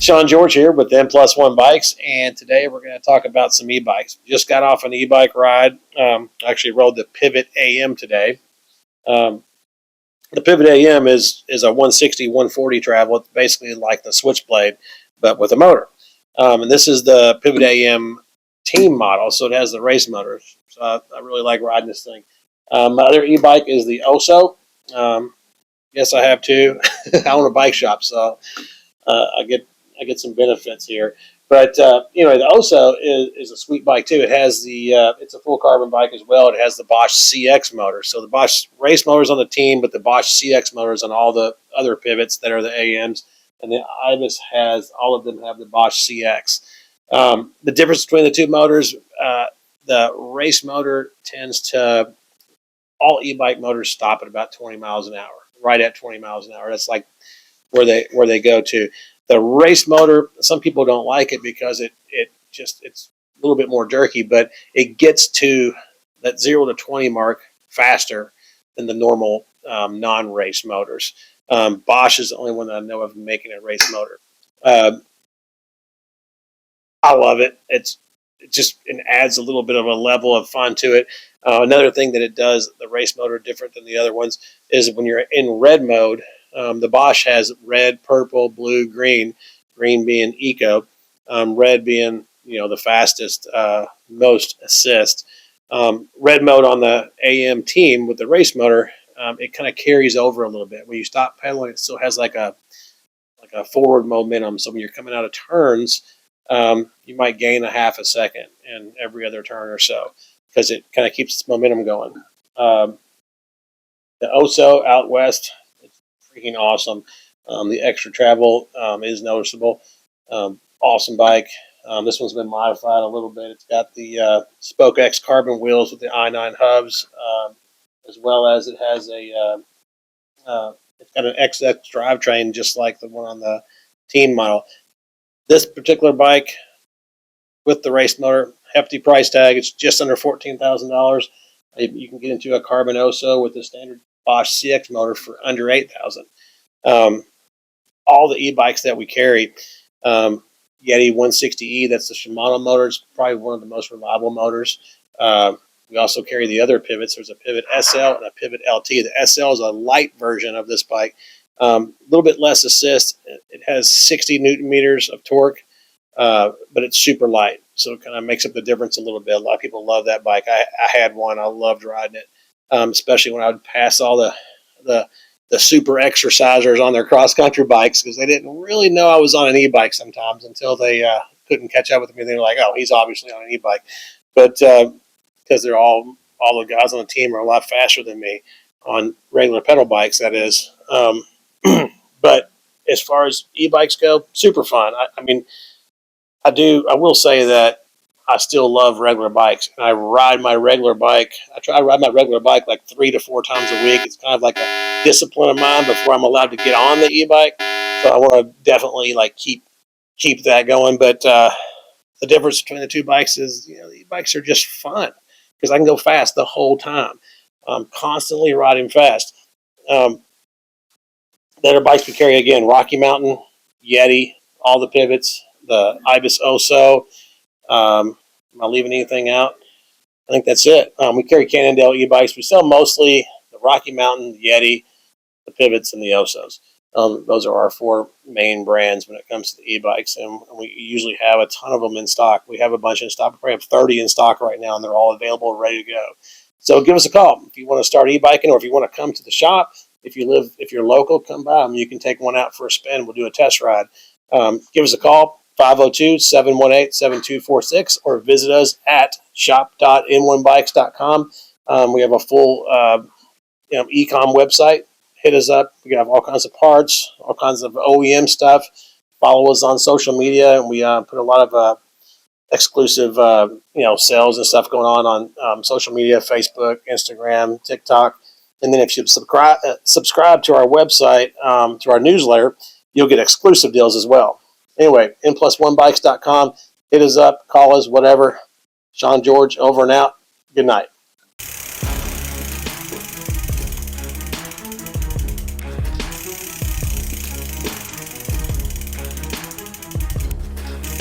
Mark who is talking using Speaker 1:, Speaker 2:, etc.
Speaker 1: Shaun George here with N+1 Bikes, and today we're going to talk about some e-bikes. Just got off an e-bike ride. Actually rode the Pivot AM today. The Pivot AM is a 160, 140 travel. It's basically like the Switchblade, but with a motor. And this is the Pivot AM team model, so it has the race motors. So I really like riding this thing. My other e-bike is the Oso. Yes, I have two. I own a bike shop, so I get some benefits here. But anyway, the Oso is a sweet bike too. It has the it's a full carbon bike as well. It has the Bosch CX motor. So the Bosch race motors on the team, but the Bosch CX motors on all the other pivots that are the AMs. And the Ibis has, all of them have the Bosch CX. The difference between the two motors, the race motor tends to, all e-bike motors stop at about 20 miles an hour, right at 20 miles an hour. That's like where they go to. The race motor, some people don't like it because it's a little bit more jerky, but it gets to that 0 to 20 mark faster than the normal non-race motors. Bosch is the only one that I know of making a race motor. I love it. It adds a little bit of a level of fun to it. Another thing that it does, the race motor different than the other ones, is when you're in red mode, the Bosch has red, purple, blue, green, green being eco, red being, the fastest, most assist. Red mode on the AM team with the race motor, it kind of carries over a little bit. When you stop pedaling, it still has like a forward momentum. So when you're coming out of turns, you might gain a half a second in every other turn or so because it kind of keeps its momentum going. The Oso out west, it's freaking awesome. The extra travel is noticeable. Awesome bike. This one's been modified a little bit. It's got the Spoke X carbon wheels with the i9 hubs, as well as it has it's got an XX drivetrain just like the one on the team model. This particular bike with the race motor, hefty price tag. It's just under $14,000. You can get into a carbon Oso with the standard Bosch CX motor for under $8,000. All the e-bikes that we carry, Yeti 160E, that's the Shimano motor. It's probably one of the most reliable motors. We also carry the other pivots. There's a Pivot SL and a Pivot LT. The SL is a light version of this bike. A little bit less assist. It has 60 Newton meters of torque, but it's super light. So it kind of makes up the difference a little bit. A lot of people love that bike. I had one. I loved riding it, especially when I would pass all the super exercisers on their cross-country bikes because they didn't really know I was on an e-bike sometimes until they couldn't catch up with me. They were like, oh, he's obviously on an e-bike. But because they're all the guys on the team are a lot faster than me on regular pedal bikes, that is. But as far as e-bikes go, super fun. I will say that I still love regular bikes, and I ride my regular bike. I try to ride my regular bike like 3 to 4 times a week. It's kind of like a discipline of mine before I'm allowed to get on the e-bike. So I want to definitely keep that going. But the difference between the two bikes is, the e-bikes are just fun because I can go fast the whole time. I'm constantly riding fast. The other bikes we carry, again, Rocky Mountain, Yeti, all the pivots, the Ibis Oso. Am I leaving anything out? I think that's it. We carry Cannondale e-bikes. We sell mostly the Rocky Mountain, the Yeti, the pivots, and the Osos. Those are our 4 main brands when it comes to the e-bikes, and we usually have a ton of them in stock. We have a bunch in stock. We probably have 30 in stock right now, and they're all available and ready to go. So give us a call if you want to start e-biking, or if you want to come to the shop. If you're local, come by them. You can take one out for a spin. We'll do a test ride. Give us a call, 502-718-7246, or visit us at shop.n1bikes.com. We have a full e-com website. Hit us up. We have all kinds of parts, all kinds of OEM stuff. Follow us on social media, and we put a lot of exclusive sales and stuff going on social media, Facebook, Instagram, TikTok. And then if you subscribe to our website, to our newsletter, you'll get exclusive deals as well. Anyway, N+1bikes.com. Hit us up, call us, whatever. Shaun George, over and out. Good night.